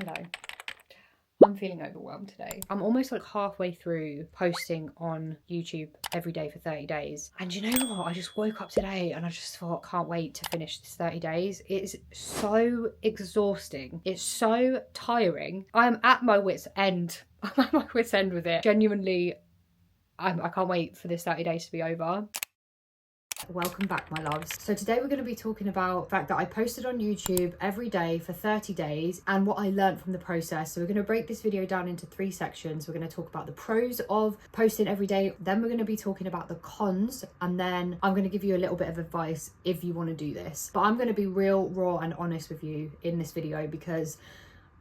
Hello. I'm feeling overwhelmed today. I'm almost like halfway through posting on YouTube every day for 30 days. And you know what? I just woke up today and I just thought, can't wait to finish this 30 days. It's so exhausting. It's so tiring. I'm at my wit's end. I'm at my wit's end with it. Genuinely, I can't wait for this 30 days to be over. Welcome back, my loves. So today we're going to be talking about the fact that I posted on YouTube every day for 30 days and what I learned from the process. So we're going to break this video down into 3 sections. We're going to talk about the pros of posting every day, then we're going to be talking about the cons, and then I'm going to give you a little bit of advice if you want to do this. But I'm going to be real, raw and honest with you in this video because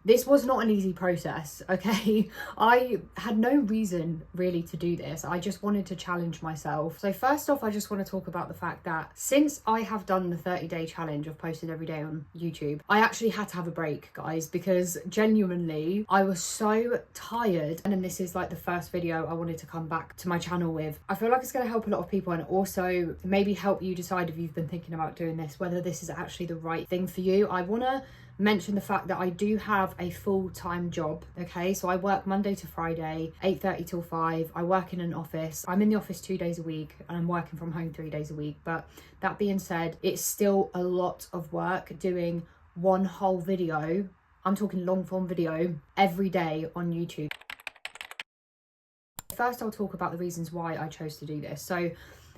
this was not an easy process, okay? I had no reason really to do this. I just wanted to challenge myself. So first off, I just want to talk about the fact that since I have done the 30-day challenge of posting every day on YouTube, I actually had to have a break, guys, because genuinely I was so tired. And then this is like the first video I wanted to come back to my channel with. I feel like it's going to help a lot of people and also maybe help you decide if you've been thinking about doing this, whether this is actually the right thing for you. I want to mention the fact that I do have a full-time job, okay? So I work Monday to Friday, 8:30 till 5. I work in an office. I'm in the office 2 days a week and I'm working from home 3 days a week. But that being said, it's still a lot of work doing one whole video. I'm talking long form video every day on YouTube. First, I'll talk about the reasons why I chose to do this. So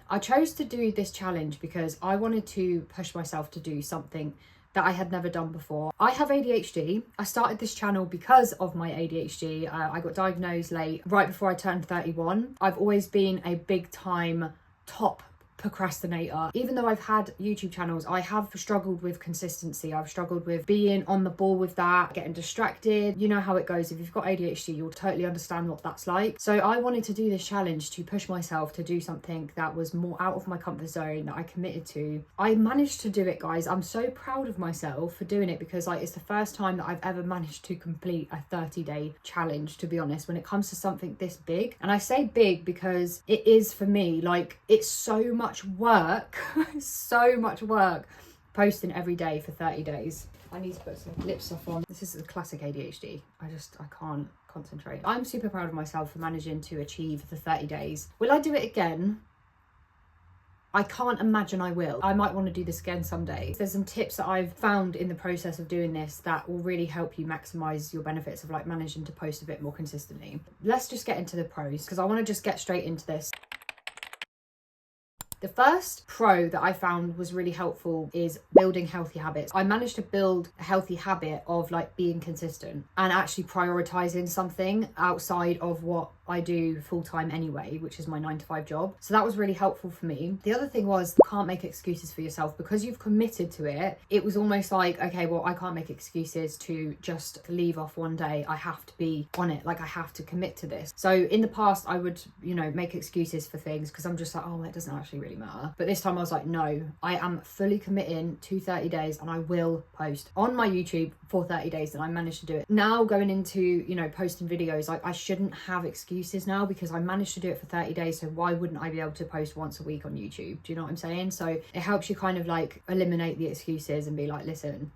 I chose to do this challenge because I wanted to push myself to do something that I had never done before. I have ADHD. I started this channel because of my ADHD. I got diagnosed late, right before I turned 31. I've always been a big time top procrastinator. Even though I've had YouTube channels, I have struggled with consistency. I've struggled with being on the ball with that, getting distracted. You know how it goes. If you've got ADHD, you'll totally understand what that's like. So I wanted to do this challenge to push myself to do something that was more out of my comfort zone, that I committed to. I managed to do it, guys. I'm so proud of myself for doing it because like it's the first time that I've ever managed to complete a 30-day challenge, to be honest, when it comes to something this big. And I say big because it is for me. Like, it's so much work, so much work posting every day for 30 days. I need to put some lip stuff on. This is a classic ADHD. I can't concentrate. I'm super proud of myself for managing to achieve the 30 days. Will I do it again? I can't imagine I will. I might want to do this again someday. There's some tips that I've found in the process of doing this that will really help you maximize your benefits of like managing to post a bit more consistently. Let's just get into the pros because I want to just get straight into this. The first pro that I found was really helpful is building healthy habits. I managed to build a healthy habit of like being consistent and actually prioritizing something outside of what I do full-time anyway, which is my 9-to-5 job. So that was really helpful for me. The other thing was, you can't make excuses for yourself because you've committed to it. It was almost like, okay, well, I can't make excuses to just leave off one day. I have to be on it. Like, I have to commit to this. So in the past, I would, you know, make excuses for things because I'm just like, oh, it doesn't actually really matter. But this time I was like, no, I am fully committing to 30 days and I will post on my YouTube for 30 days, and I managed to do it. Now going into, you know, posting videos, like I shouldn't have excuses now because I managed to do it for 30 days. So why wouldn't I be able to post once a week on YouTube? Do you know what I'm saying? So it helps you kind of like eliminate the excuses and be like, listen,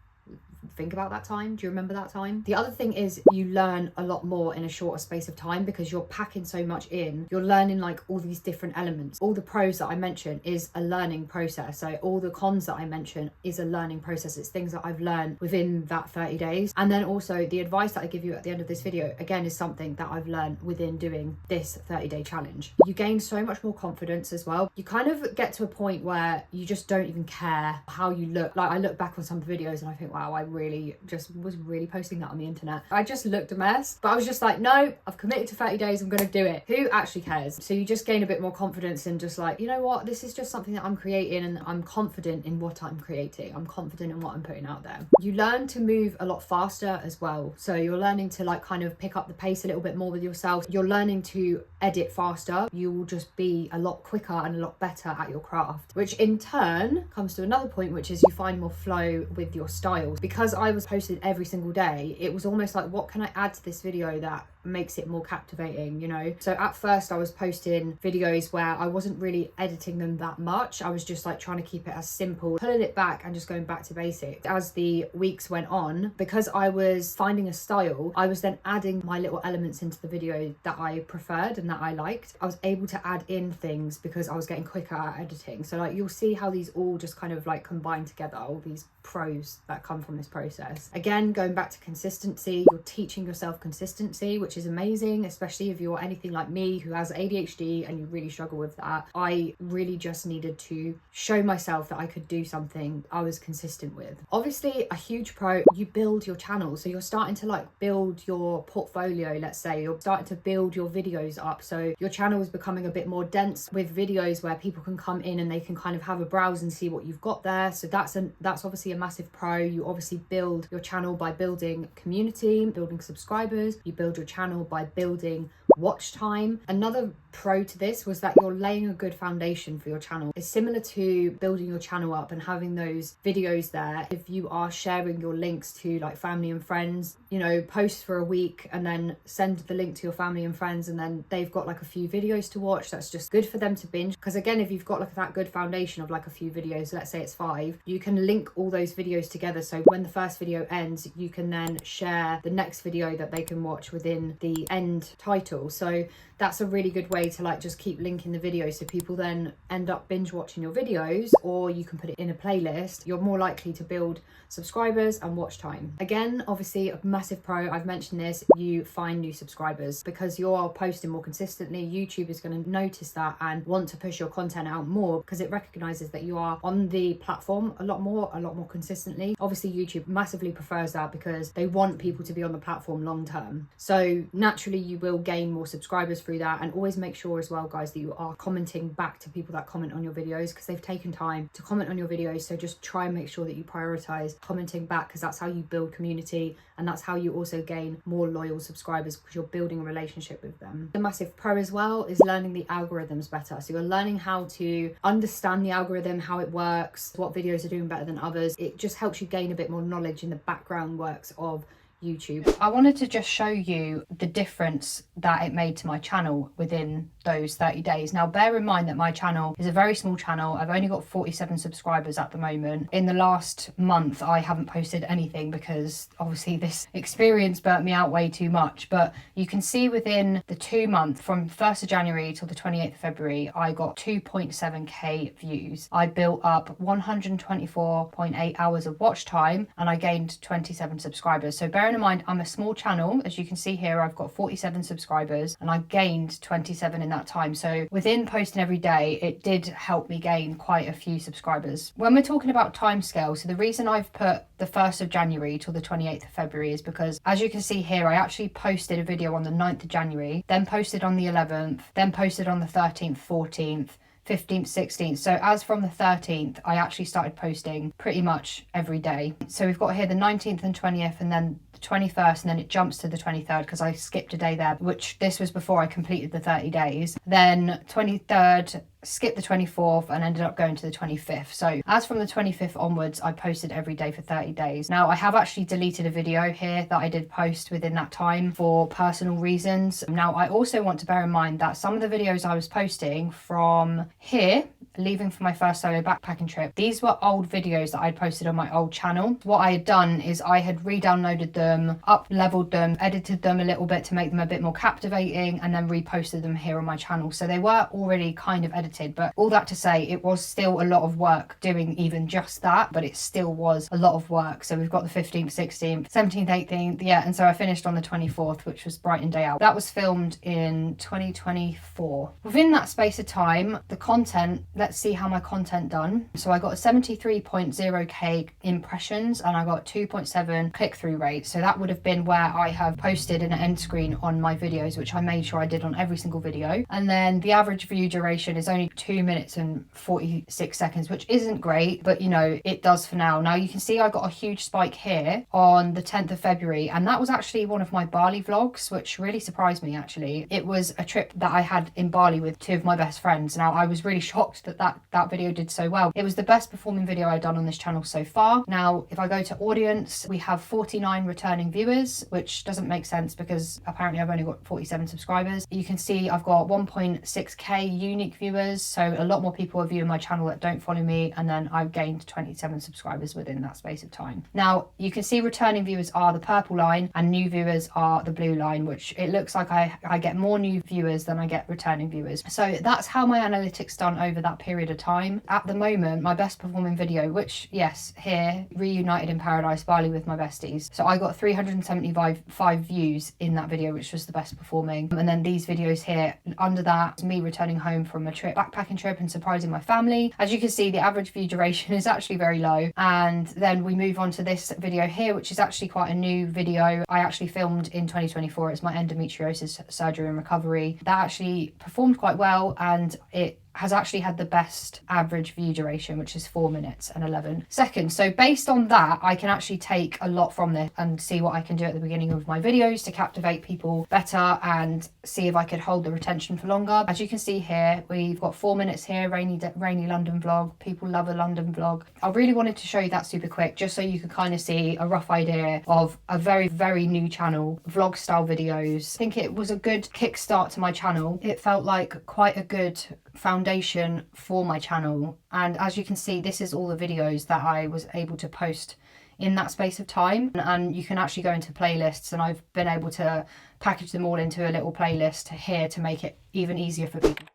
think about that time. Do you remember that time? The other thing is you learn a lot more in a shorter space of time because you're packing so much in. You're learning like all these different elements. All the pros that I mentioned is a learning process. So all the cons that I mentioned is a learning process. It's things that I've learned within that 30 days. And then also the advice that I give you at the end of this video, again, is something that I've learned within doing this 30-day challenge. You gain so much more confidence as well. You kind of get to a point where you just don't even care how you look. Like I look back on some videos and I think, wow, I really just was really posting that on the internet. I just looked a mess, but I was just like, no, I've committed to 30 days. I'm going to do it. Who actually cares? So you just gain a bit more confidence and just like, you know what? This is just something that I'm creating and I'm confident in what I'm creating. I'm confident in what I'm putting out there. You learn to move a lot faster as well. So you're learning to like kind of pick up the pace a little bit more with yourself. You're learning to edit faster. You will just be a lot quicker and a lot better at your craft, which in turn comes to another point, which is you find more flow with your styles. Because I was posted every single day, it was almost like, what can I add to this video that makes it more captivating, you know? So at first I was posting videos where I wasn't really editing them that much. I was just like trying to keep it as simple, pulling it back and just going back to basics. As the weeks went on, because I was finding a style, I was then adding my little elements into the video that I preferred and that I liked. I was able to add in things because I was getting quicker at editing. So like you'll see how these all just kind of like combine together, all these pros that come from this process. Again, going back to consistency, you're teaching yourself consistency, which is amazing, especially if you're anything like me who has ADHD and you really struggle with that. I really just needed to show myself that I could do something I was consistent with. Obviously, a huge pro, you build your channel. So you're starting to like build your portfolio, let's say. You're starting to build your videos up. So your channel is becoming a bit more dense with videos where people can come in and they can kind of have a browse and see what you've got there. So that's obviously a massive pro. You obviously build your channel by building community, building subscribers. You build your channel by building watch time. Another pro to this was that you're laying a good foundation for your channel. It's similar to building your channel up and having those videos there. If you are sharing your links to like family and friends, you know, post for a week and then send the link to your family and friends, and then they've got like a few videos to watch. That's just good for them to binge. Because again, if you've got like that good foundation of like a few videos, let's say it's 5, you can link all those videos together. So when the first video ends, you can then share the next video that they can watch within the end title. So that's a really good way to like just keep linking the videos, so people then end up binge watching your videos, or you can put it in a playlist. You're more likely to build subscribers and watch time. Again, obviously a massive pro, I've mentioned this, you find new subscribers because you're posting more consistently. YouTube is going to notice that and want to push your content out more because it recognizes that you are on the platform a lot more consistently. Obviously YouTube massively prefers that because they want people to be on the platform long term. So naturally you will gain more subscribers through that. And always make sure as well, guys, that you are commenting back to people that comment on your videos because they've taken time to comment on your videos. So just try and make sure that you prioritize commenting back, because that's how you build community and that's how you also gain more loyal subscribers, because you're building a relationship with them. The massive pro as well is learning the algorithms better. So you're learning how to understand the algorithm, how it works, what videos are doing better than others. It just helps you gain a bit more knowledge in the background works of YouTube. I wanted to just show you the difference that it made to my channel within those 30 days. Now, bear in mind that my channel is a very small channel. I've only got 47 subscribers at the moment. In the last month, I haven't posted anything because obviously this experience burnt me out way too much. But you can see within the 2 months, from 1st of January till the 28th of February, I got 2.7k views. I built up 124.8 hours of watch time and I gained 27 subscribers. So bearing in mind, I'm a small channel. As you can see here, I've got 47 subscribers and I gained 27 in that time. So within posting every day, it did help me gain quite a few subscribers. When we're talking about timescale, so the reason I've put the 1st of January till the 28th of February is because, as you can see here, I actually posted a video on the 9th of January, then posted on the 11th, then posted on the 13th, 14th, 15th, 16th. So as from the 13th, I actually started posting pretty much every day. So we've got here the 19th and 20th, and then the 21st, and then it jumps to the 23rd because I skipped a day there, which this was before I completed the 30 days. Then 23rd, skipped the 24th and ended up going to the 25th. So as from the 25th onwards, I posted every day for 30 days. Now I have actually deleted a video here that I did post within that time for personal reasons. Now I also want to bear in mind that some of the videos I was posting from here, leaving for my first solo backpacking trip, these were old videos that I'd posted on my old channel. What I had done is I had re-downloaded them, up-leveled them, edited them a little bit to make them a bit more captivating, and then reposted them here on my channel. So they were already kind of edited, but all that to say, it was still a lot of work doing even just that, but it still was a lot of work. So we've got the 15th, 16th, 17th, 18th, yeah, and so I finished on the 24th, which was Brighton Day Out. That was filmed in 2024. Within that space of time, the content, let's see how my content done. So I got 73.0k impressions and I got 2.7 click-through rate. So that would have been where I have posted an end screen on my videos, which I made sure I did on every single video. And then the average view duration is only 2 minutes and 46 seconds, which isn't great, but you know, it does for now. Now you can see I got a huge spike here on the 10th of February, and that was actually one of my Bali vlogs, which really surprised me actually. It was a trip that I had in Bali with 2 of my best friends. Now I was really shocked that video did so well. It was the best performing video I've done on this channel so far. Now, if I go to audience, we have 49 returning viewers, which doesn't make sense because apparently I've only got 47 subscribers. You can see I've got 1.6k unique viewers, so a lot more people are viewing my channel that don't follow me, and then I've gained 27 subscribers within that space of time. Now, you can see returning viewers are the purple line and new viewers are the blue line, which it looks like I get more new viewers than I get returning viewers. So that's how my analytics done over that period of time. At the moment, my best performing video, which yes, here, Reunited in Paradise, Bali with my besties. So I got 375 views in that video, which was the best performing. And then these videos here, under that, me returning home from a trip, backpacking trip, and surprising my family. As you can see, the average view duration is actually very low. And then we move on to this video here, which is actually quite a new video. I actually filmed in 2024. It's my endometriosis surgery and recovery. That actually performed quite well, and it has actually had the best average view duration, which is 4 minutes and 11 seconds. So based on that, I can actually take a lot from this and see what I can do at the beginning of my videos to captivate people better and see if I could hold the retention for longer. As you can see here, we've got 4 minutes here, rainy London vlog. People love a London vlog. I really wanted to show you that super quick, just so you could kind of see a rough idea of a very, very new channel, vlog style videos. I think it was a good kickstart to my channel. It felt like quite a good foundation for my channel, and as you can see, this is all the videos that I was able to post in that space of time, and you can actually go into playlists, and I've been able to package them all into a little playlist here to make it even easier for people.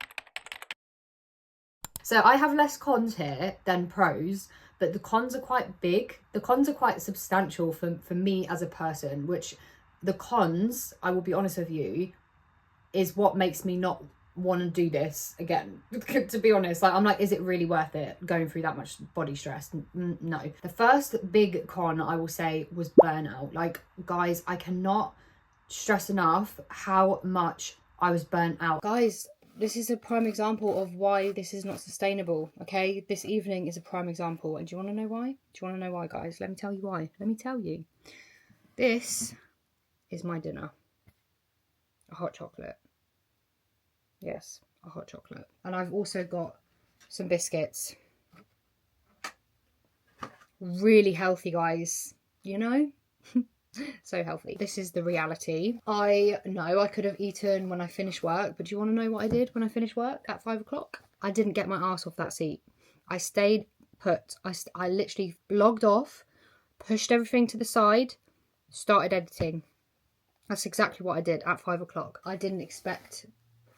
So I have less cons here than pros, but the cons are quite big. The cons are quite substantial for me as a person, which the cons, I will be honest with you, is what makes me not want to do this again. To be honest, like, I'm like, is it really worth it going through that much body stress? No. The first big con I will say was burnout. Like, guys, I cannot stress enough how much I was burnt out. Guys, this is a prime example of why this is not sustainable, okay? This evening is a prime example. And do you want to know why? Do you want to know why, guys? Let me tell you why. Let me tell you. This is my dinner. A hot chocolate. Yes, a hot chocolate. And I've also got some biscuits. Really healthy, guys. You know? So healthy. This is the reality. I know I could have eaten when I finished work, but do you want to know what I did when I finished work at 5 o'clock? I didn't get my ass off that seat. I stayed put. I literally logged off, pushed everything to the side, started editing. That's exactly what I did at 5 o'clock. I didn't expect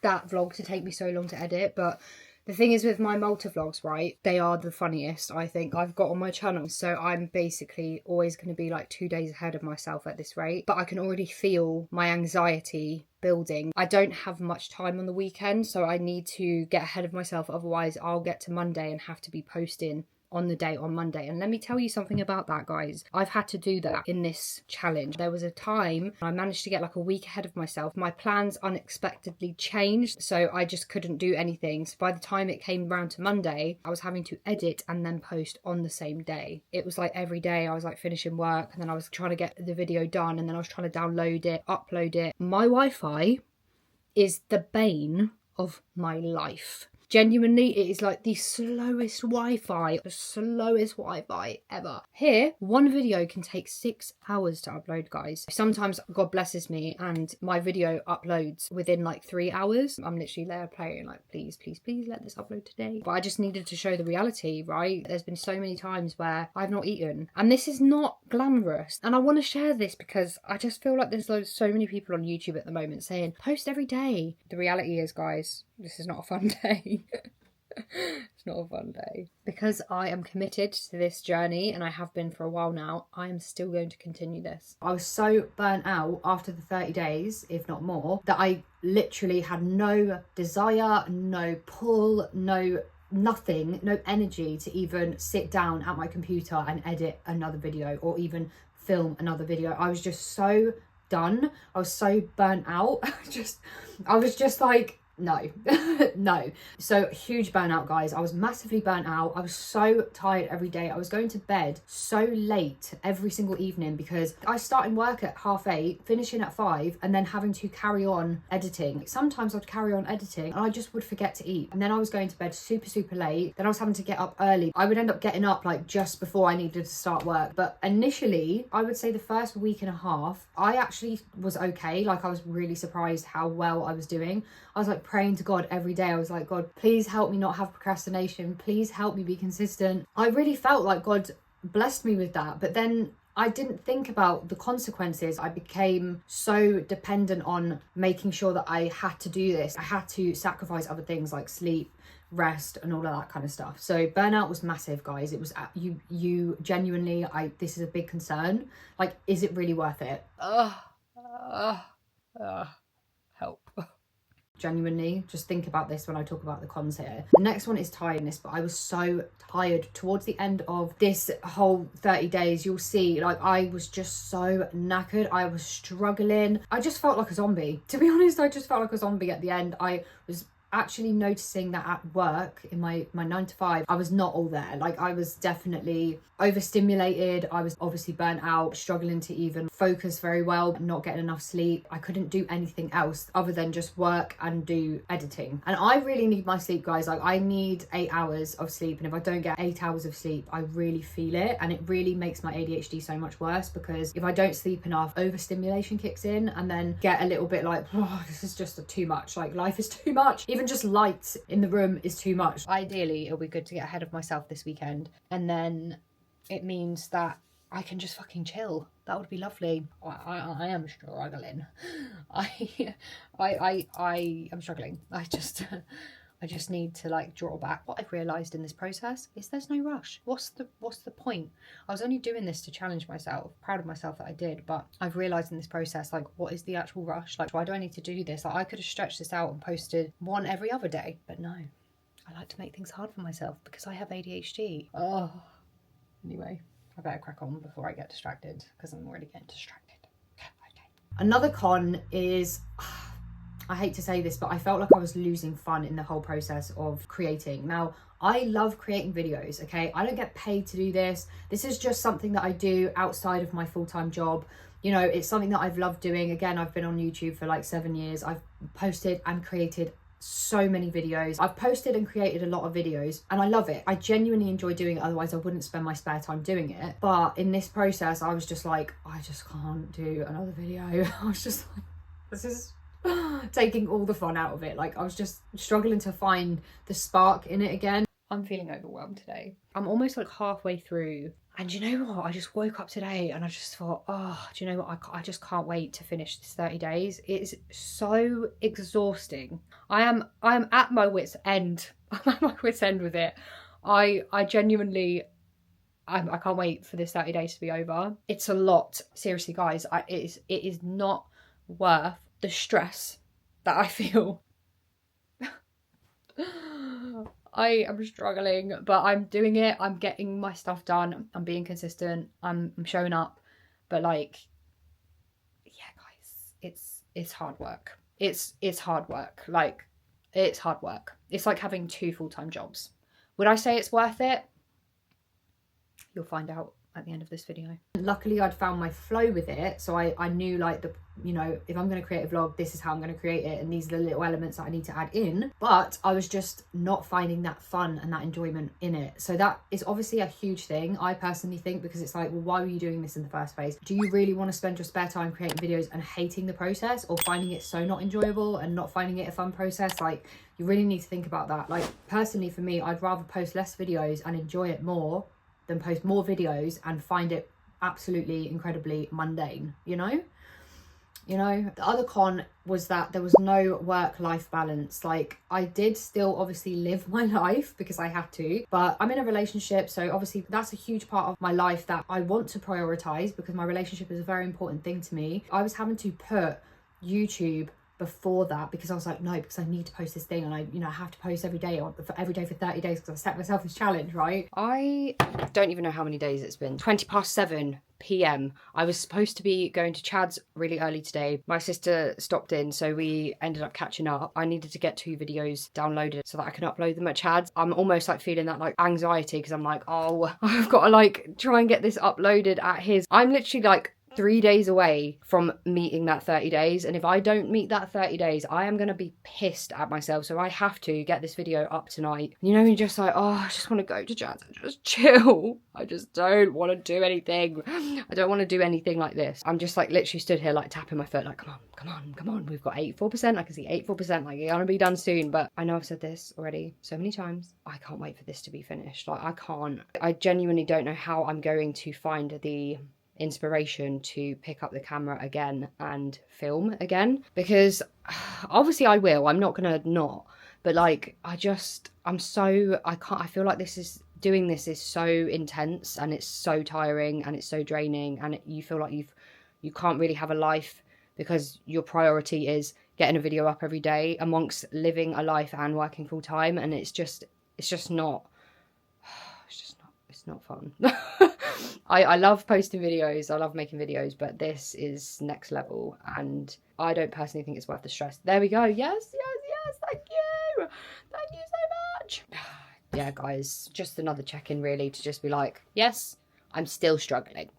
that vlog to take me so long to edit, but the thing is with my Malta vlogs, right, they are the funniest I think I've got on my channel, so I'm basically always going to be like 2 days ahead of myself at this rate, but I can already feel my anxiety building. I don't have much time on the weekend, so I need to get ahead of myself, otherwise I'll get to Monday and have to be posting on the day on Monday. And let me tell you something about that, guys. I've had to do that in this challenge. There was a time I managed to get like a week ahead of myself. My plans unexpectedly changed, so I just couldn't do anything. So by the time it came round to Monday, I was having to edit and then post on the same day. It was like every day I was like finishing work, and then I was trying to get the video done, and then I was trying to download it, upload it. My Wi-Fi is the bane of my life. Genuinely, it is like the slowest Wi-Fi ever. Here, one video can take 6 hours to upload, guys. Sometimes God blesses me and my video uploads within like 3 hours. I'm literally there playing like, please, please, please let this upload today. But I just needed to show the reality, right? There's been so many times where I've not eaten, and this is not glamorous. And I want to share this because I just feel like there's so many people on YouTube at the moment saying, post every day. The reality is, guys, this is not a fun day. It's not a fun day. Because I am committed to this journey, and I have been for a while now, I am still going to continue this. I was so burnt out after the 30 days, if not more, that I literally had no desire, no pull, nothing, no energy to even sit down at my computer and edit another video or even film another video. I was just so done. I was so burnt out. I was just like, no. No. So huge burnout, guys. I was massively burnt out. I was so tired every day. I was going to bed so late every single evening because I started work at 8:30, finishing at 5, and then having to carry on editing. Sometimes I'd carry on editing and I just would forget to eat, and then I was going to bed super late. Then I was having to get up early. I would end up getting up like just before I needed to start work. But initially, I would say the first week and a half, I actually was okay. Like, I was really surprised how well I was doing. I was like praying to God every day. I was like, God, please help me not have procrastination. Please help me be consistent. I really felt like God blessed me with that. But then I didn't think about the consequences. I became so dependent on making sure that I had to do this. I had to sacrifice other things like sleep, rest, and all of that kind of stuff. So burnout was massive, guys. It was you genuinely, this is a big concern. Like, is it really worth it? Help. Genuinely, just think about this when I talk about the cons here. The next one is tiredness, but I was so tired towards the end of this whole 30 days. You'll see, like, I was just so knackered. I was struggling. I just felt like a zombie. To be honest, I just felt like a zombie at the end. I was actually noticing that at work in my 9 to 5, I was not all there. Like, I was definitely overstimulated. I was obviously burnt out, struggling to even focus very well, not getting enough sleep. I couldn't do anything else other than just work and do editing. And I really need my sleep, guys. Like, I need 8 hours of sleep, and if I don't get 8 hours of sleep, I really feel it, and it really makes my ADHD so much worse, because if I don't sleep enough, overstimulation kicks in, and then get a little bit like, oh, this is just too much. Like, life is too much. Even just lights in the room is too much. Ideally, it'll be good to get ahead of myself this weekend, and then it means that I can just fucking chill. That would be lovely. I am struggling. I am struggling. I just need to, like, draw back. What I've realised in this process is there's no rush. What's the point? I was only doing this to challenge myself. Proud of myself that I did, but I've realised in this process, like, what is the actual rush? Like, why do I need to do this? Like, I could have stretched this out and posted one every other day, but no. I like to make things hard for myself because I have ADHD. Oh, anyway, I better crack on before I get distracted, because I'm already getting distracted. Okay. Another con is, I hate to say this, but I felt like I was losing fun in the whole process of creating. Now, I love creating videos, okay? I don't get paid to do this. This is just something that I do outside of my full-time job. You know, it's something that I've loved doing. Again, I've been on YouTube for like 7 years. I've posted and created so many videos. I've posted and created a lot of videos, and I love it. I genuinely enjoy doing it, otherwise I wouldn't spend my spare time doing it. But in this process, I was just like, I just can't do another video. I was just like, this is taking all the fun out of it. Like, I was just struggling to find the spark in it again. I'm feeling overwhelmed today. I'm almost like halfway through, and you know what? I just woke up today and I just thought, oh, do you know what? I just can't wait to finish this 30 days. It's so exhausting. I am at my wit's end. I'm at my wit's end with it. I genuinely, I can't wait for this 30 days to be over. It's a lot. Seriously, guys, it is not worth the stress that I feel. I am struggling, but I'm doing it. I'm getting my stuff done. I'm being consistent. I'm showing up. But, like, yeah, guys, it's hard work. It's hard work. Like, it's hard work. It's like having 2 full-time jobs. Would I say it's worth it? You'll find out at the end of this video. Luckily, I'd found my flow with it, so I knew, like, you know, if I'm going to create a vlog, this is how I'm going to create it, and these are the little elements that I need to add in. But I was just not finding that fun and that enjoyment in it. So that is obviously a huge thing, I personally think, because it's like, well, why were you doing this in the first place? Do you really want to spend your spare time creating videos and hating the process, or finding it so not enjoyable and not finding it a fun process? Like, you really need to think about that. Like, personally, for me, I'd rather post less videos and enjoy it more than post more videos and find it absolutely incredibly mundane, you know? The other con was that there was no work-life balance. Like, I did still obviously live my life because I had to, but I'm in a relationship, so obviously that's a huge part of my life that I want to prioritize, because my relationship is a very important thing to me. I was having to put YouTube before that, because I was like, no, because I need to post this thing, and I have to post every day for 30 days, because I set myself this challenge, right? I don't even know how many days it's been. 7:20 p.m. I was supposed to be going to Chad's really early today. My sister stopped in, so we ended up catching up. I needed to get 2 videos downloaded so that I can upload them at Chad's. I'm almost like feeling that like anxiety because I'm like, oh, I've got to like try and get this uploaded at his. I'm literally like 3 days away from meeting that 30 days, and if I don't meet that 30 days, I am going to be pissed at myself. So I have to get this video up tonight. You know, you're just like, oh, I just want to go to Jazz and just chill. I just don't want to do anything. I don't want to do anything like this. I'm just like literally stood here like tapping my foot like, come on, come on, come on. We've got 84%. I can see 84%. Like, you're going to be done soon. But I know I've said this already so many times. I can't wait for this to be finished. Like, I can't. I genuinely don't know how I'm going to find the inspiration to pick up the camera again and film again, because obviously I will, I'm not gonna not, but like I feel like doing this is so intense and it's so tiring and it's so draining, and you feel like you can't really have a life because your priority is getting a video up every day amongst living a life and working full time, and it's just not fun. I love posting videos, I love making videos, but this is next level, and I don't personally think it's worth the stress. There we go. Yes, thank you so much. Yeah, guys, just another check-in really, to just be like, yes, I'm still struggling.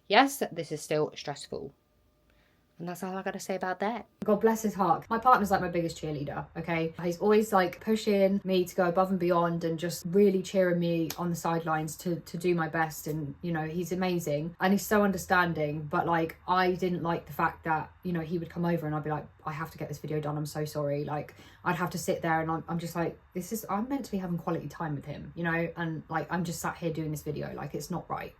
Yes, this is still stressful. And that's all I gotta say about that. God bless his heart. My partner's like my biggest cheerleader, okay? He's always like pushing me to go above and beyond and just really cheering me on the sidelines to do my best. And, you know, he's amazing and he's so understanding. But like, I didn't like the fact that, you know, he would come over and I'd be like, I have to get this video done. I'm so sorry. Like, I'd have to sit there and I'm just like, I'm meant to be having quality time with him, you know? And like, I'm just sat here doing this video. Like, it's not right.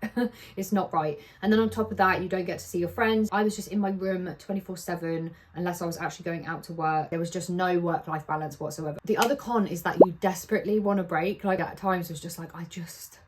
It's not right. And then on top of that, you don't get to see your friends. I was just in my room 24/7 unless I was actually going out to work. There was just no work-life balance whatsoever. The other con is that you desperately want a break. Like, at times it was just like, I just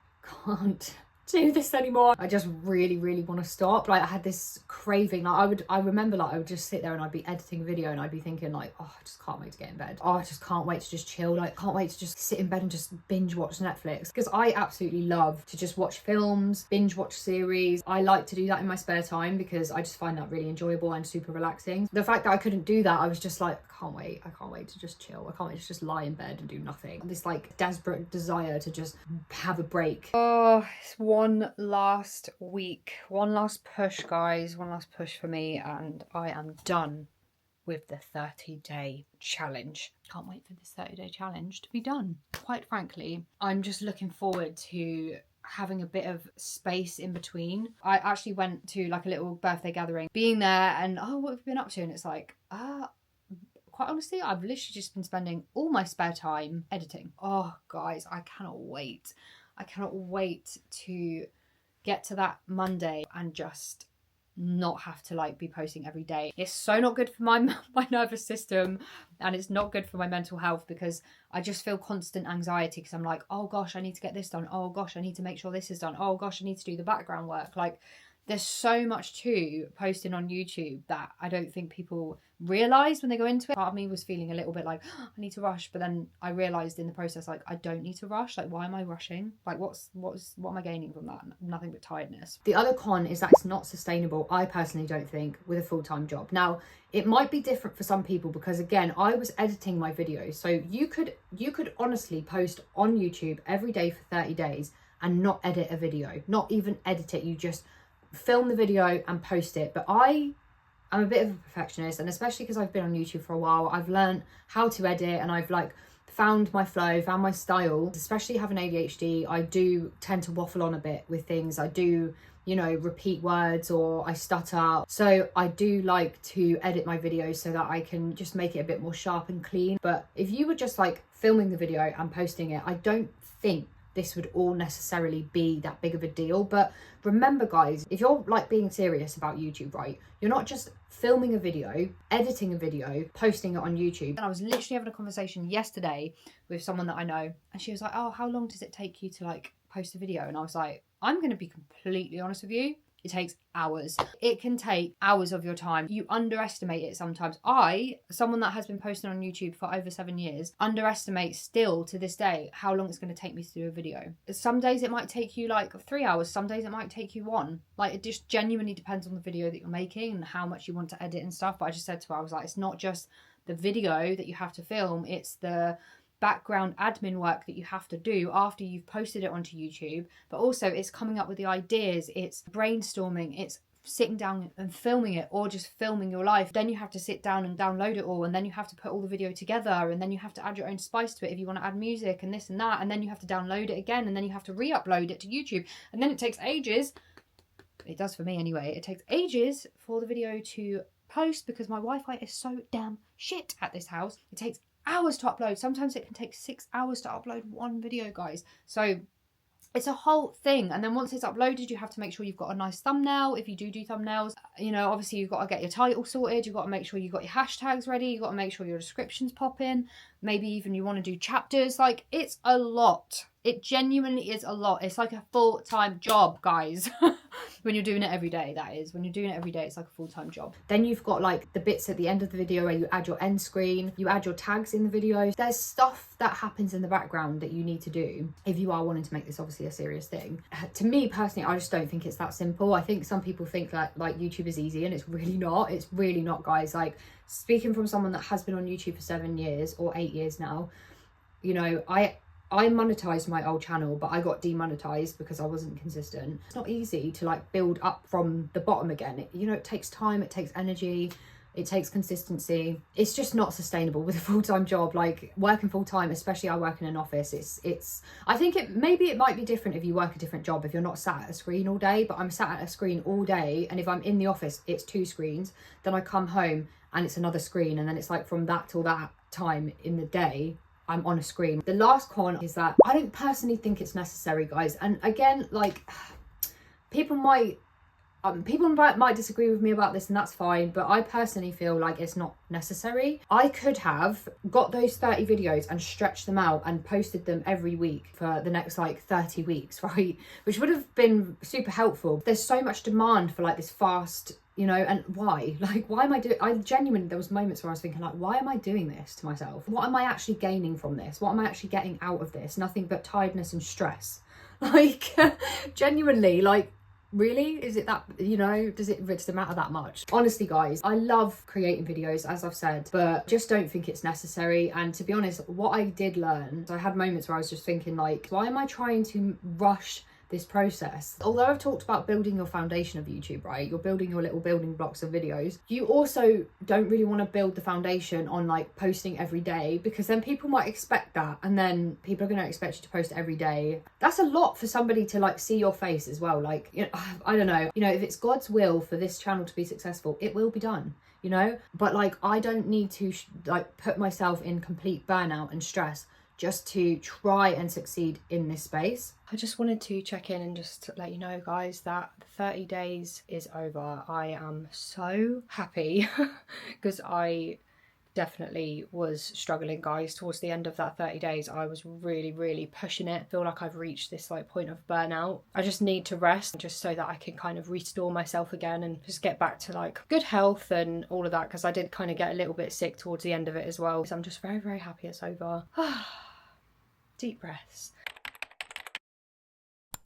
can't do this anymore. I just really want to stop. Like, I had this craving. Like, I remember like I would just sit there and I'd be editing a video and I'd be thinking like, oh, I just can't wait to get in bed. Oh, I just can't wait to just chill. Like, can't wait to just sit in bed and just binge watch Netflix, because I absolutely love to just watch films, binge watch series. I like to do that in my spare time because I just find that really enjoyable and super relaxing. The fact that I couldn't do that, I was just like, I can't wait to just chill. I can't wait to just lie in bed and do nothing. This like desperate desire to just have a break. Oh, it's one last week, one last push, guys, one last push for me, and I am done with the 30-day challenge. Can't wait for this 30-day challenge to be done. Quite frankly, I'm just looking forward to having a bit of space in between. I actually went to like a little birthday gathering, being there and, oh, what have you been up to? And it's like, quite honestly, I've literally just been spending all my spare time editing. Oh, guys, I cannot wait. I cannot wait to get to that Monday and just not have to like be posting every day. It's so not good for my nervous system, and it's not good for my mental health, because I just feel constant anxiety because I'm like, oh gosh, I need to get this done. Oh gosh, I need to make sure this is done. Oh gosh, I need to do the background work. Like, there's so much to posting on YouTube that I don't think people realise when they go into it. Part of me was feeling a little bit like, oh, I need to rush, but then I realised in the process, like, I don't need to rush. Like, why am I rushing? Like, what am I gaining from that? Nothing but tiredness. The other con is that it's not sustainable, I personally don't think, with a full-time job. Now, it might be different for some people because, again, I was editing my videos. So you could honestly post on YouTube every day for 30 days and not edit a video, not even edit it. You just film the video and post it. But I'm a bit of a perfectionist, and especially because I've been on YouTube for a while, I've learned how to edit and I've like found my flow, found my style. Especially having ADHD, I do tend to waffle on a bit with things. I do, you know, repeat words or I stutter. So I do like to edit my videos so that I can just make it a bit more sharp and clean. But if you were just like filming the video and posting it, I don't think this would all necessarily be that big of a deal. But remember, guys, if you're like being serious about YouTube, right, you're not just filming a video, editing a video, posting it on YouTube. And I was literally having a conversation yesterday with someone that I know, and she was like, oh, how long does it take you to like post a video? And I was like, I'm going to be completely honest with you, It takes hours. It can take hours of your time. You underestimate it sometimes. Someone that has been posting on YouTube for over 7 years, underestimate still to this day how long it's going to take me to do a video. Some days it might take you like 3 hours, some days it might take you 1. Like, it just genuinely depends on the video that you're making and how much you want to edit and stuff. But I just said to her, I was like, it's not just the video that you have to film, it's the background admin work that you have to do after you've posted it onto YouTube, but also it's coming up with the ideas, it's brainstorming, it's sitting down and filming it, or just filming your life. Then you have to sit down and download it all, and then you have to put all the video together, and then you have to add your own spice to it if you want to add music and this and that, and then you have to download it again, and then you have to re-upload it to YouTube, and then it takes ages. It does for me anyway. It takes ages for the video to post because my Wi-Fi is so damn shit at this house. It takes hours to upload. Sometimes it can take 6 hours to upload one video, guys. So it's a whole thing. And then once it's uploaded, you have to make sure you've got a nice thumbnail. If you do thumbnails, you know, obviously you've got to get your title sorted. You've got to make sure you've got your hashtags ready. You've got to make sure your descriptions pop in. Maybe even you want to do chapters. Like, it's a lot. It genuinely is a lot. It's like a full-time job, guys. When you're doing it every day, that is. When you're doing it every day, it's like a full-time job. Then you've got like the bits at the end of the video where you add your end screen, you add your tags in the videos. There's stuff that happens in the background that you need to do if you are wanting to make this obviously a serious thing. To me personally, I just don't think it's that simple. I think some people think that like YouTube is easy, and it's really not. It's really not, guys. Like, speaking from someone that has been on YouTube for 7 years or 8 years now, you know, I monetized my old channel, but I got demonetized because I wasn't consistent. It's not easy to like build up from the bottom again. You know, it takes time, it takes energy, it takes consistency. It's just not sustainable with a full-time job. Like, working full-time, especially I work in an office, it's I think it might be different if you work a different job, if you're not sat at a screen all day. But I'm sat at a screen all day, and if I'm in the office, it's 2 screens. Then I come home and it's another screen, and then it's like from that till that time in the day I'm on a screen. The last con is that I don't personally think it's necessary, guys. And again, like, people might disagree with me about this, and that's fine, but I personally feel like it's not necessary. I could have got those 30 videos and stretched them out and posted them every week for the next like 30 weeks, right? Which would have been super helpful. There's so much demand for like this fast, you know, and why? Like, why am I doing? I genuinely, there was moments where I was thinking like, why am I doing this to myself? What am I actually gaining from this? What am I actually getting out of this? Nothing but tiredness and stress. Like, genuinely, like, really? Is it that, you know, does it matter that much? Honestly, guys, I love creating videos, as I've said, but just don't think it's necessary. And to be honest, what I did learn, I had moments where I was just thinking like, why am I trying to rush this process? Although I've talked about building your foundation of YouTube, right? You're building your little building blocks of videos. You also don't really want to build the foundation on like posting every day, because then people might expect that, and then people are going to expect you to post every day. That's a lot for somebody to like see your face as well. Like, you know, I don't know, you know, if it's God's will for this channel to be successful, it will be done, you know. But like, I don't need to like put myself in complete burnout and stress just to try and succeed in this space. I just wanted to check in and just let you know, guys, that 30 days is over. I am so happy because I definitely was struggling, guys. Towards the end of that 30 days, I was really pushing it. I feel like I've reached this like point of burnout. I just need to rest just so that I can kind of restore myself again and just get back to like good health and all of that, because I did kind of get a little bit sick towards the end of it as well. So I'm just very happy it's over. Deep breaths.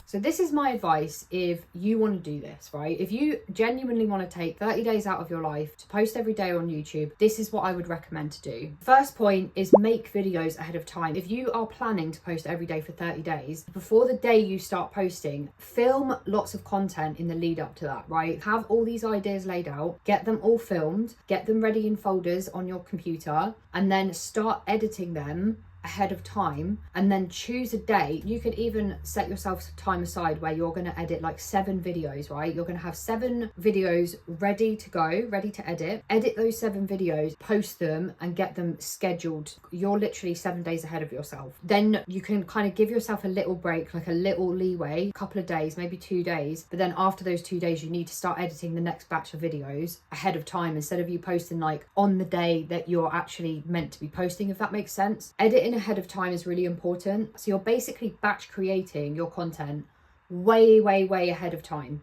So this is my advice if you want to do this, right? If you genuinely want to take 30 days out of your life to post every day on YouTube, this is what I would recommend to do. First point is make videos ahead of time. If you are planning to post every day for 30 days, before the day you start posting, film lots of content in the lead up to that, right? Have all these ideas laid out, get them all filmed, get them ready in folders on your computer, and then start editing them ahead of time, and then choose a day. You could even set yourself some time aside where you're going to edit like 7 videos, right? You're going to have 7 videos ready to go, ready to edit those 7 videos, post them and get them scheduled. You're literally 7 days ahead of yourself. Then you can kind of give yourself a little break, like a little leeway, a couple of days, maybe 2 days, but then after those 2 days you need to start editing the next batch of videos ahead of time, instead of you posting like on the day that you're actually meant to be posting, if that makes sense. Editing ahead of time is really important. So you're basically batch creating your content way ahead of time.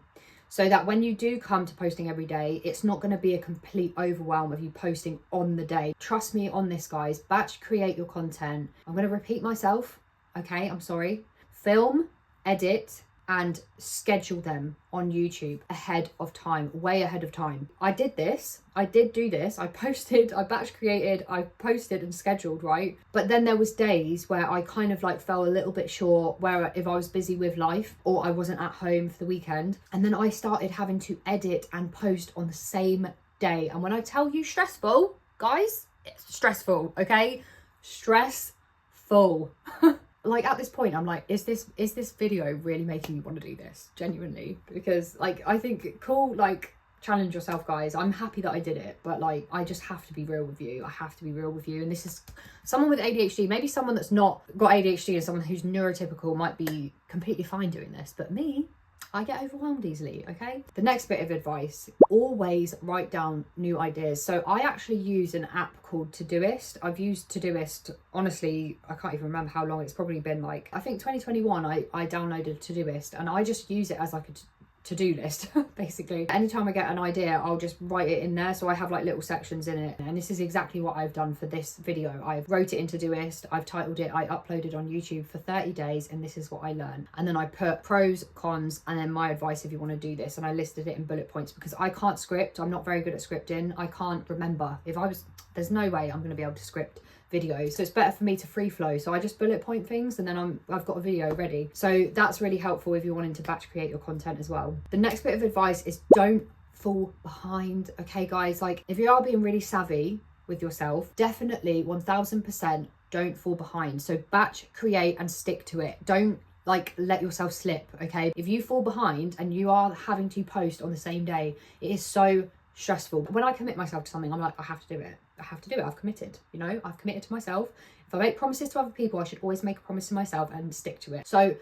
so that when you do come to posting every day, it's not going to be a complete overwhelm of you posting on the day. Trust me on this, guys. Batch create your content. I'm going to repeat myself. Okay, I'm sorry. Film, edit, and schedule them on YouTube ahead of time, way ahead of time. I did this. I did do this. I posted, I batch created, I posted and scheduled, right? But then there was days where I kind of like fell a little bit short, where if I was busy with life or I wasn't at home for the weekend. And then I started having to edit and post on the same day. And when I tell you stressful, guys, it's stressful, okay? Stressful. Like at this point I'm like, is this video really making me want to do this genuinely? Because like I think cool, like challenge yourself, guys. I'm happy that I did it, but like I just have to be real with you. I have to be real with you. And this is someone with ADHD. Maybe someone that's not got ADHD and someone who's neurotypical might be completely fine doing this, but me, I get overwhelmed easily, okay? The next bit of advice, always write down new ideas. So I actually use an app called Todoist. I've used Todoist, honestly, I can't even remember how long. It's probably been like, I think 2021, I downloaded Todoist, and I just use it as like a to-do list basically. Anytime I get an idea, I'll just write it in there, so I have like little sections in it. And this is exactly what I've done for this video. I've wrote it into Todoist, I've titled it, I uploaded on YouTube for 30 days and this is what I learned. And then I put pros, cons, and then my advice if you want to do this, and I listed it in bullet points because I can't script. I'm not very good at scripting. I can't remember. There's no way I'm going to be able to script videos, so it's better for me to free flow. So I just bullet point things and then I've got a video ready. So that's really helpful if you're wanting to batch create your content as well. The next bit of advice is don't fall behind. Okay guys, like if you are being really savvy with yourself, definitely 1000% don't fall behind. So batch create and stick to it. Don't like let yourself slip. Okay, if you fall behind and you are having to post on the same day, it is so stressful. When I commit myself to something, I'm like, I have to do it. I have to do it. I've committed, you know, I've committed to myself. If I make promises to other people, I should always make a promise to myself and stick to it. So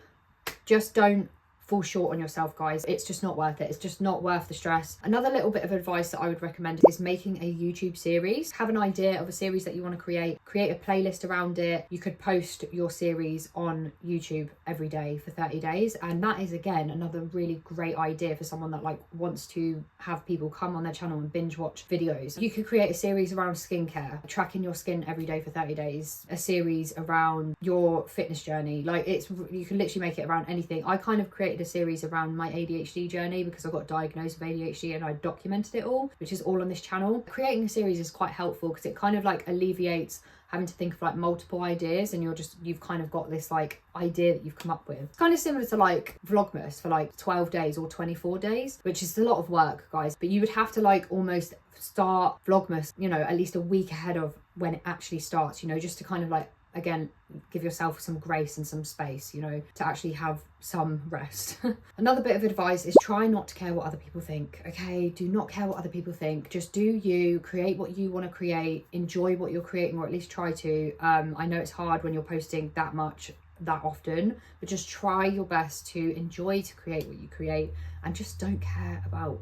just don't fall short on yourself, guys. It's just not worth it. It's just not worth the stress. Another little bit of advice that I would recommend is making a YouTube series. Have an idea of a series that you want to create a playlist around it. You could post your series on YouTube every day for 30 days. And that is, again, another really great idea for someone that like wants to have people come on their channel and binge watch videos. You could create a series around skincare, tracking your skin every day for 30 days, a series around your fitness journey. Like you can literally make it around anything. I kind of created a series around my ADHD journey because I got diagnosed with ADHD and I documented it all, which is all on this channel. Creating a series is quite helpful because it kind of like alleviates having to think of like multiple ideas, and you've kind of got this like idea that you've come up with. It's kind of similar to like Vlogmas for like 12 days or 24 days, which is a lot of work, guys, but you would have to like almost start Vlogmas, you know, at least a week ahead of when it actually starts, you know, just to kind of like, again, give yourself some grace and some space, you know, to actually have some rest. Another bit of advice is try not to care what other people think, okay? Do not care what other people think. Just do you, create what you want to create, enjoy what you're creating, or at least try to. I know it's hard when you're posting that much, that often, but just try your best to enjoy to create what you create and just don't care about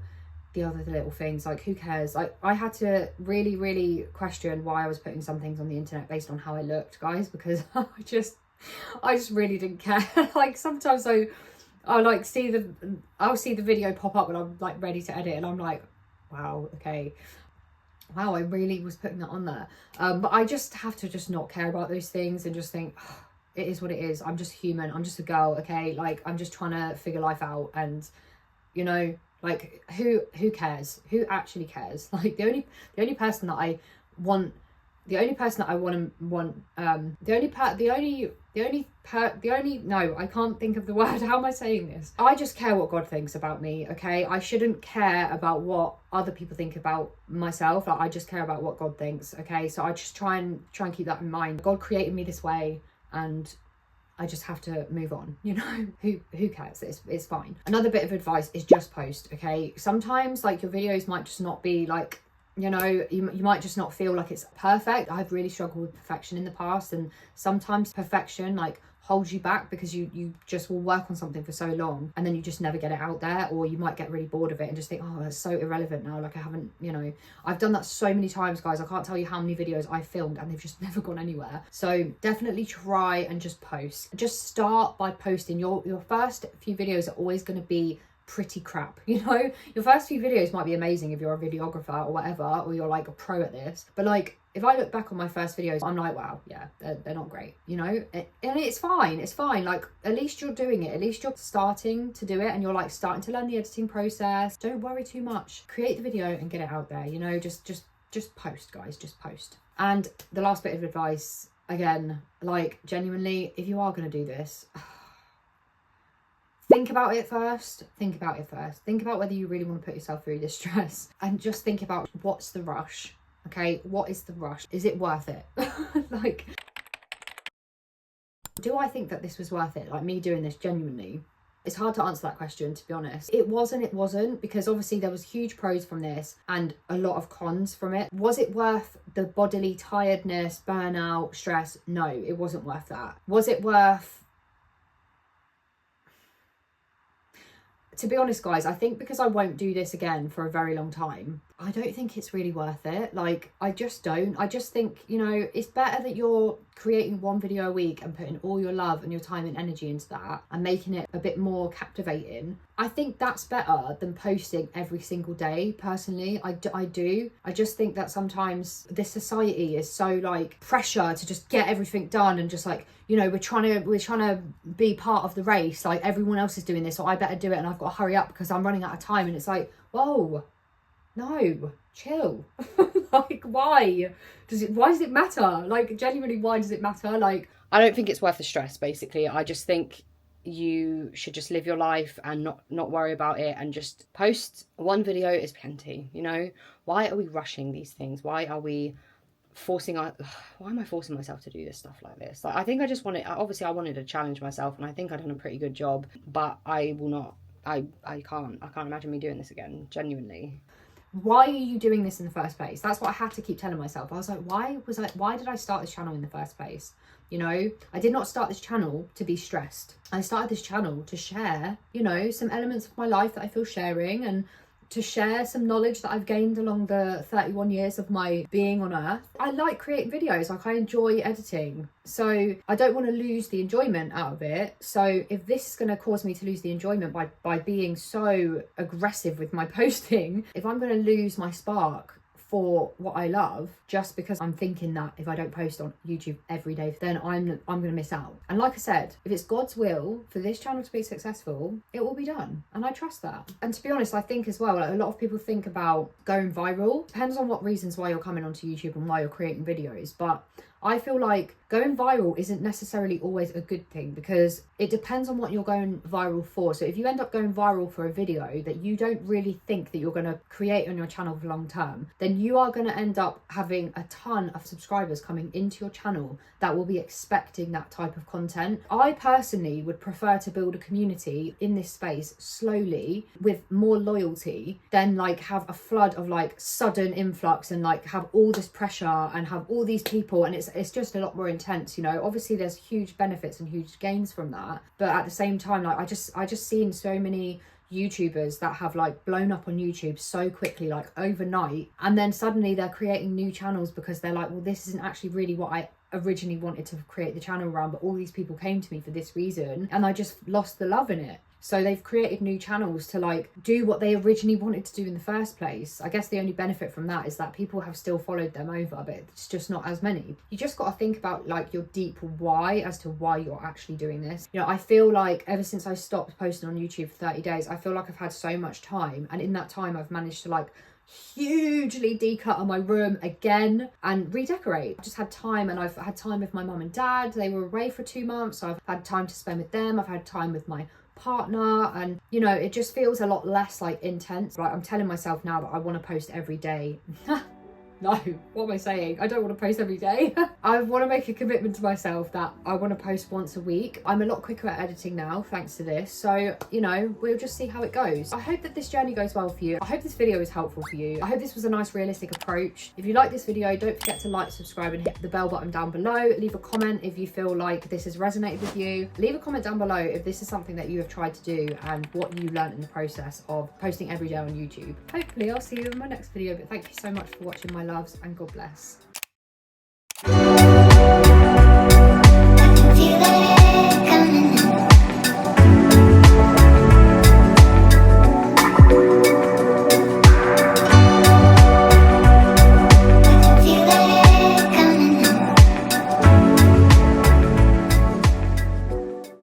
the other little things. Like, who cares? Like, I had to really question why I was putting some things on the internet based on how I looked, guys, because I just really didn't care. Like sometimes I'll see the video pop up when I'm like ready to edit and I'm like, wow, okay, wow, I really was putting that on there. But I just have to just not care about those things and just think, oh, it is what it is. I'm just human. I'm just a girl, okay? Like, I'm just trying to figure life out, and you know, like, who cares? Who actually cares? Like, the only person that I want, no, I can't think of the word. How am I saying this? I just care what God thinks about me, okay? I shouldn't care about what other people think about myself. Like, I just care about what God thinks, okay? So I just try and keep that in mind. God created me this way, and I just have to move on, you know. Who cares? It's fine. Another bit of advice is just post, okay? Sometimes like your videos might just not be like, you know, you might just not feel like it's perfect. I've really struggled with perfection in the past, and sometimes perfection like holds you back because you just will work on something for so long and then you just never get it out there, or you might get really bored of it and just think, oh, it's so irrelevant now, like I haven't, you know. I've done that so many times, guys. I can't tell you how many videos I filmed and they've just never gone anywhere. So definitely try and just post. Just start by posting. Your first few videos are always going to be pretty crap, you know? Your first few videos might be amazing if you're a videographer or whatever, or you're like a pro at this, but like if I look back on my first videos, I'm like, wow, yeah, they're not great, you know? And it's fine. Like, at least you're doing it. At least you're starting to do it and you're like starting to learn the editing process. Don't worry too much. Create the video and get it out there, you know? Just post, guys, just post. And the last bit of advice, again, like genuinely, if you are going to do this, think about it first. Think about whether you really want to put yourself through this stress, and just think about what's the rush. Okay, what is the rush? Is it worth it? Like, do I think that this was worth it? Like, me doing this genuinely? It's hard to answer that question, to be honest. It wasn't, because obviously there was huge pros from this and a lot of cons from it. Was it worth the bodily tiredness, burnout, stress? No, it wasn't worth that. Was it worth... To be honest, guys, I think because I won't do this again for a very long time, I don't think it's really worth it. Like, I just don't. I just think, you know, it's better that you're creating one video a week and putting all your love and your time and energy into that and making it a bit more captivating. I think that's better than posting every single day, personally. I do. I just think that sometimes this society is so like pressure to just get everything done, and just like, you know, we're trying to be part of the race. Like, everyone else is doing this, so I better do it, and I've got to hurry up because I'm running out of time. And it's like, whoa, no, chill. Like, why does it matter? Like, genuinely, why does it matter? Like, I don't think it's worth the stress, basically. I just think you should just live your life and not worry about it, and just post one video is plenty, you know? Why are we rushing these things? Why am I forcing myself to do this stuff like this? Like, I think I just wanted, obviously I wanted to challenge myself, and I think I've done a pretty good job, but I can't imagine me doing this again, genuinely. Why are you doing this in the first place? That's what I had to keep telling myself. I was like, why did I start this channel in the first place? You know, I did not start this channel to be stressed. I started this channel to share, you know, some elements of my life that I feel sharing, and to share some knowledge that I've gained along the 31 years of my being on earth. I like creating videos, like I enjoy editing. So I don't want to lose the enjoyment out of it. So if this is going to cause me to lose the enjoyment by being so aggressive with my posting, if I'm going to lose my spark for what I love just because I'm thinking that if I don't post on YouTube every day, then I'm going to miss out. And like I said, if it's God's will for this channel to be successful, it will be done, and I trust that. And to be honest, I think as well, like, a lot of people think about going viral. Depends on what reasons why you're coming onto YouTube and why you're creating videos, but I feel like going viral isn't necessarily always a good thing, because it depends on what you're going viral for. So if you end up going viral for a video that you don't really think that you're going to create on your channel for long term, then you are going to end up having a ton of subscribers coming into your channel that will be expecting that type of content. I personally would prefer to build a community in this space slowly with more loyalty than like have a flood of like sudden influx and like have all this pressure and have all these people, and it's just a lot more intense, you know. Obviously there's huge benefits and huge gains from that, but at the same time, like I just seen so many YouTubers that have like blown up on YouTube so quickly, like overnight, and then suddenly they're creating new channels because they're like, well, this isn't actually really what I originally wanted to create the channel around, but all these people came to me for this reason, and I just lost the love in it. So they've created new channels to like do what they originally wanted to do in the first place. I guess the only benefit from that is that people have still followed them over, but it's just not as many. You just got to think about like your deep why as to why you're actually doing this. You know, I feel like ever since I stopped posting on YouTube for 30 days, I feel like I've had so much time. And in that time, I've managed to like hugely declutter my room again and redecorate. I've just had time, and I've had time with my mum and dad. They were away for 2 months, so I've had time to spend with them. I've had time with my partner, and you know, it just feels a lot less like intense. Like, I'm telling myself now that I want to post every day. No, what am I saying? I don't want to post every day. I want to make a commitment to myself that I want to post once a week. I'm a lot quicker at editing now thanks to this, so you know, we'll just see how it goes. I hope that this journey goes well for you. I hope this video is helpful for you. I hope this was a nice realistic approach. If you like this video, don't forget to like, subscribe, and hit the bell button down below. Leave a comment if you feel like this has resonated with you. Leave a comment down below if this is something that you have tried to do and what you learned in the process of posting every day on YouTube. Hopefully I'll see you in my next video, but thank you so much for watching, my loves, and God bless.